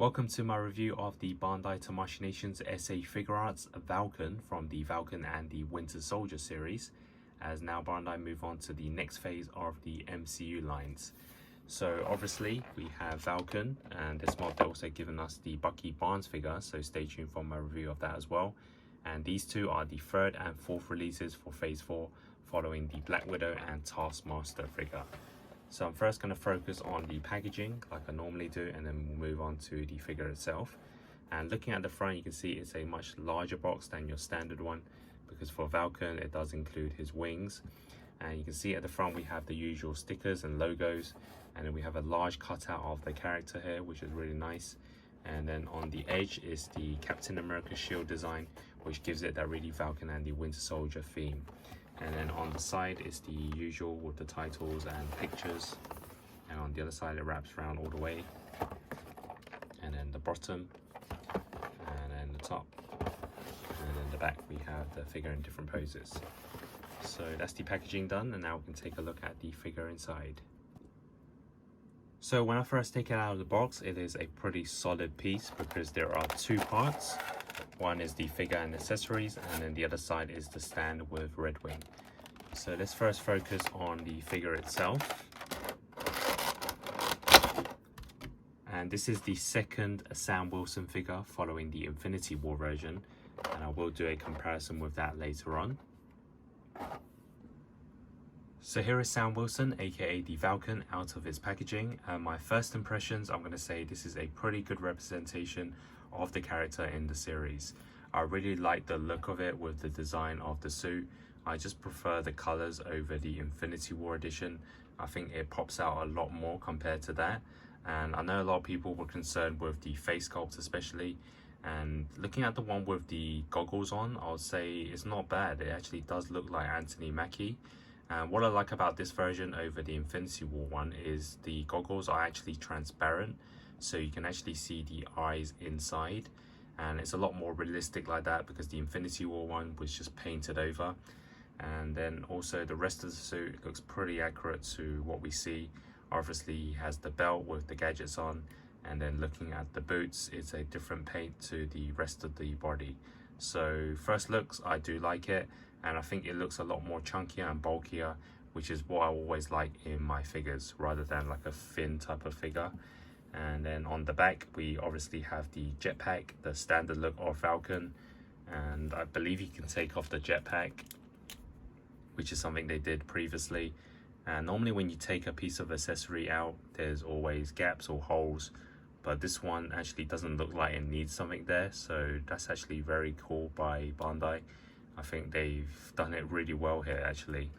Welcome to my review of the Bandai Tamashii Nations SA Figuarts Falcon from the Falcon and the Winter Soldier series, as now Bandai move on to the next phase of the MCU lines. So obviously we have Falcon, and this month they're also given us the Bucky Barnes figure, so stay tuned for my review of that as well. And these two are the third and fourth releases for phase 4, following the Black Widow and Taskmaster figure. So I'm first going to focus on the packaging like I normally do, and then we'll move on to the figure itself. And looking at the front, you can see it's a much larger box than your standard one, because for Falcon it does include his wings. And you can see at the front we have the usual stickers and logos, and then we have a large cutout of the character here, which is really nice. And then on the edge is the Captain America shield design, which gives it that really Falcon and the Winter Soldier theme. And then on the side is the usual with the titles and pictures, and on the other side it wraps around all the way, and then the bottom, and then the top, and then the back we have the figure in different poses. So that's the packaging done, and now we can take a look at the figure inside. So when I first take it out of the box, it is a pretty solid piece because there are two parts. One is the figure and accessories, and then the other side is the stand with Red Wing. So let's first focus on the figure itself. And this is the second Sam Wilson figure following the Infinity War version, and I will do a comparison with that later on. So here is Sam Wilson, aka the Falcon, out of his packaging, and my first impressions, I'm going to say this is a pretty good representation of the character in the series. I really like the look of it with the design of the suit. I just prefer the colors over the Infinity War edition. I think it pops out a lot more compared to that, and I know a lot of people were concerned with the face sculpt especially, and looking at the one with the goggles on, I would say it's not bad. It actually does look like Anthony Mackie. And what I like about this version over the Infinity War one is the goggles are actually transparent, so you can actually see the eyes inside, and it's a lot more realistic like that because the Infinity War one was just painted over. And then also the rest of the suit looks pretty accurate to what we see. Obviously he has the belt with the gadgets on, and then looking at the boots, it's a different paint to the rest of the body. So first looks, I do like it, and I think it looks a lot more chunkier and bulkier, which is what I always like in my figures, rather than like a thin type of figure. And then on the back we obviously have the jetpack, the standard look of Falcon, and I believe you can take off the jetpack, which is something they did previously. And normally when you take a piece of accessory out, there's always gaps or holes, but this one actually doesn't look like it needs something there, so that's actually very cool by Bandai. I think they've done it really well here actually.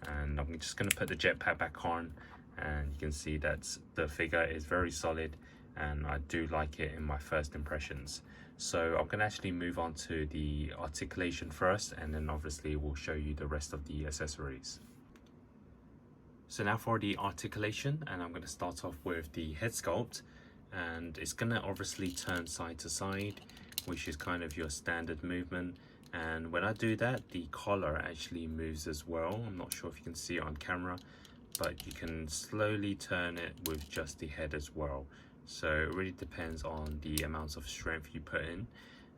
And I'm just going to put the jetpack back on, and you can see that the figure is very solid, and I do like it in my first impressions. So I'm going to actually move on to the articulation first, and then obviously we'll show you the rest of the accessories. So now for the articulation, and I'm going to start off with the head sculpt, and it's going to obviously turn side to side, which is kind of your standard movement. And when I do that, the collar actually moves as well. I'm not sure if you can see it on camera, but you can slowly turn it with just the head as well. So it really depends on the amounts of strength you put in.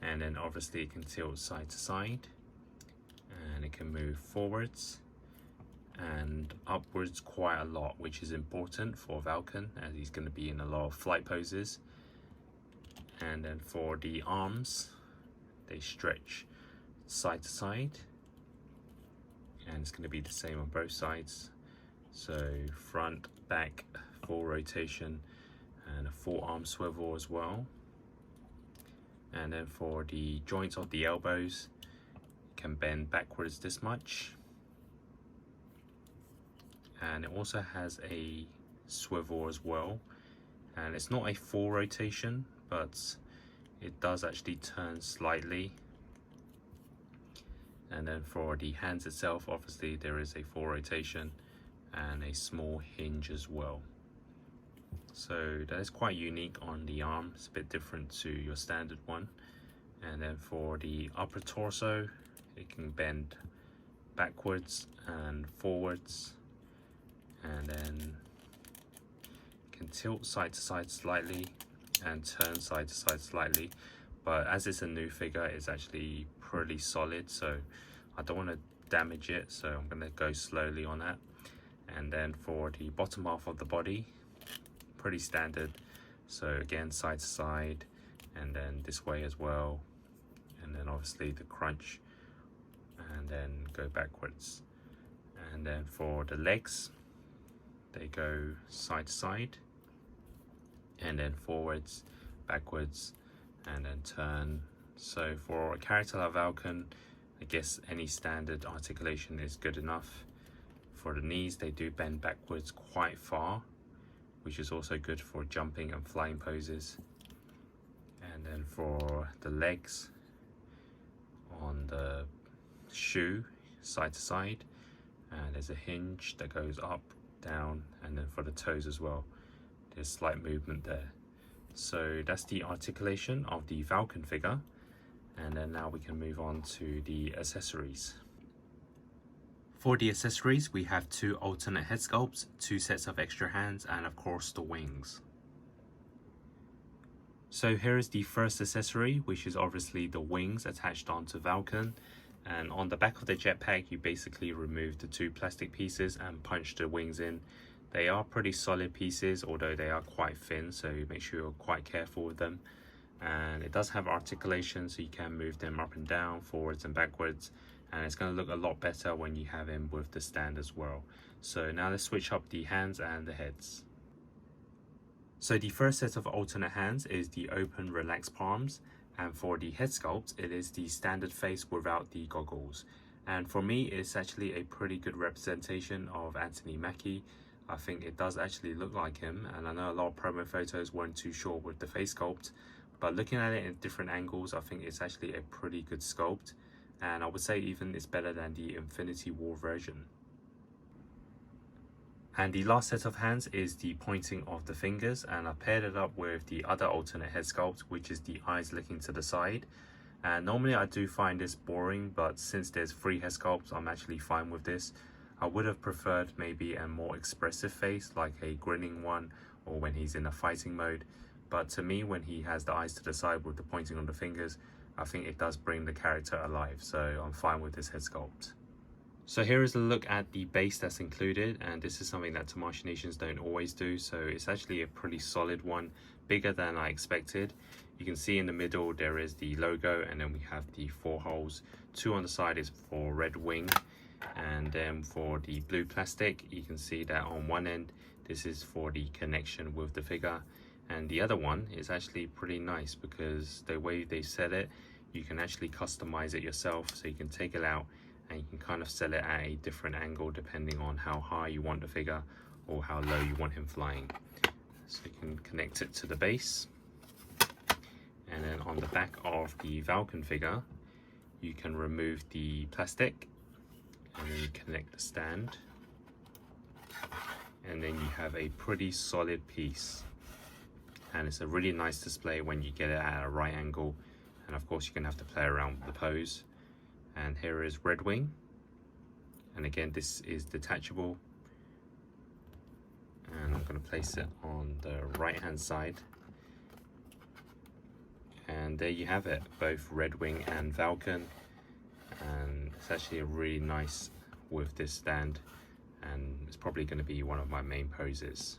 And then obviously it can tilt side to side, and it can move forwards and upwards quite a lot, which is important for Falcon as he's going to be in a lot of flight poses. And then for the arms, they stretch side to side, and it's going to be the same on both sides. So front, back, full rotation, and a full arm swivel as well. And then for the joints of the elbows, you can bend backwards this much, and it also has a swivel as well, and it's not a full rotation, but it does actually turn slightly. And then for the hands itself, obviously there is a full rotation and a small hinge as well. So that is quite unique on the arm. It's a bit different to your standard one. And then for the upper torso, it can bend backwards and forwards, and then can tilt side to side slightly, and turn side to side slightly, but as it's a new figure, it's actually pretty solid, so I don't want to damage it, so I'm going to go slowly on that. And then for the bottom half of the body, pretty standard, so again side to side, and then this way as well, and then obviously the crunch, and then go backwards. And then for the legs, they go side to side, and then forwards, backwards, and then turn. So for a character like Falcon, I guess any standard articulation is good enough. For the knees, they do bend backwards quite far, which is also good for jumping and flying poses. And then for the legs, on the shoe, side to side, and there's a hinge that goes up, down, and then for the toes as well, there's slight movement there. So that's the articulation of the Falcon figure, and then now we can move on to the accessories. For the accessories, we have 2 alternate head sculpts, 2 sets of extra hands, and of course the wings. So here is the first accessory, which is obviously the wings attached onto Falcon. And on the back of the jetpack, you basically remove the 2 plastic pieces and punch the wings in. They are pretty solid pieces, although they are quite thin, so make sure you're quite careful with them. And it does have articulation, so you can move them up and down, forwards and backwards. And it's going to look a lot better when you have him with the stand as well. So now let's switch up the hands and the heads. So the first set of alternate hands is the open relaxed palms, and for the head sculpt it is the standard face without the goggles. And for me, it's actually a pretty good representation of Anthony Mackie. I think it does actually look like him, and I know a lot of promo photos weren't too sure with the face sculpt, but looking at it in different angles, I think it's actually a pretty good sculpt, and I would say even it's better than the Infinity War version. And the last set of hands is the pointing of the fingers, and I paired it up with the other alternate head sculpt, which is the eyes looking to the side. And normally I do find this boring, but since there's 3 head sculpts, I'm actually fine with this. I would have preferred maybe a more expressive face, like a grinning one, or when he's in a fighting mode. But to me, when he has the eyes to the side with the pointing on the fingers, I think it does bring the character alive, so I'm fine with this head sculpt. So here is a look at the base that's included, and this is something that Tamashii Nations don't always do, so it's actually a pretty solid one, bigger than I expected. You can see in the middle there is the logo, and then we have the 4 holes. 2 on the side is for red wing, and then for the blue plastic, you can see that on one end this is for the connection with the figure, and the other one is actually pretty nice because the way they set it, you can actually customize it yourself, so you can take it out and you can kind of set it at a different angle depending on how high you want the figure or how low you want him flying. So you can connect it to the base, and then on the back of the Falcon figure you can remove the plastic, and then you connect the stand, and then you have a pretty solid piece, and it's a really nice display when you get it at a right angle. And of course you're gonna have to play around with the pose. And here is Red Wing, and again this is detachable, and I'm going to place it on the right hand side, and there you have it, both Red Wing and Falcon. And it's actually a really nice with this stand, and it's probably going to be one of my main poses.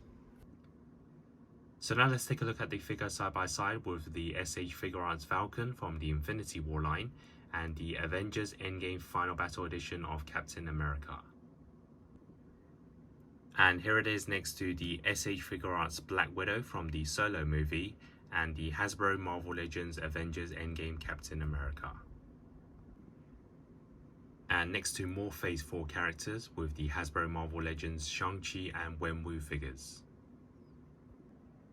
So now let's take a look at the figure side by side with the SH Figuarts Falcon from the Infinity War line and the Avengers Endgame Final Battle Edition of Captain America. And here it is next to the SH Figuarts Black Widow from the Solo movie and the Hasbro Marvel Legends Avengers Endgame Captain America. And next to more Phase 4 characters with the Hasbro Marvel Legends Shang-Chi and Wenwu figures.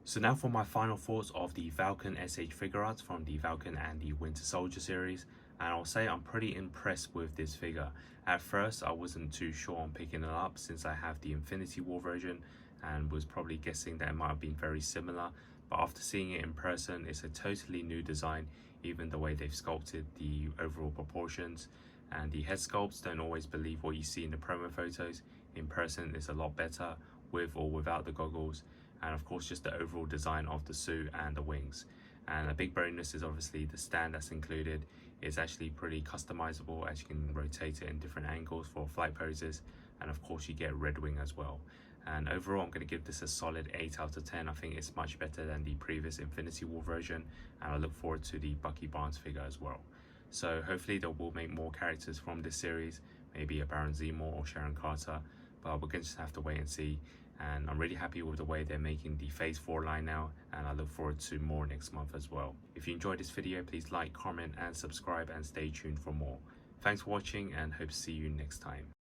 So now for my final thoughts of the Falcon SH Figuarts from the Falcon and the Winter Soldier series. And I'll say I'm pretty impressed with this figure. At first I wasn't too sure on picking it up since I have the Infinity War version and was probably guessing that it might have been very similar, but after seeing it in person, it's a totally new design, even the way they've sculpted the overall proportions. And the head sculpts, don't always believe what you see in the promo photos. In person it's a lot better with or without the goggles, and of course just the overall design of the suit and the wings. And a big bonus is obviously the stand that's included. It's actually pretty customizable, as you can rotate it in different angles for flight poses, and of course you get red wing as well. And overall, I'm going to give this a solid 8 out of 10. I think it's much better than the previous Infinity War version, and I look forward to the Bucky Barnes figure as well. So hopefully they will make more characters from this series, maybe a Baron Zemo or Sharon Carter, but we're going to just have to wait and see. And I'm really happy with the way they're making the Phase 4 line now, and I look forward to more next month as well. If you enjoyed this video, please like, comment and subscribe, and stay tuned for more. Thanks for watching, and hope to see you next time.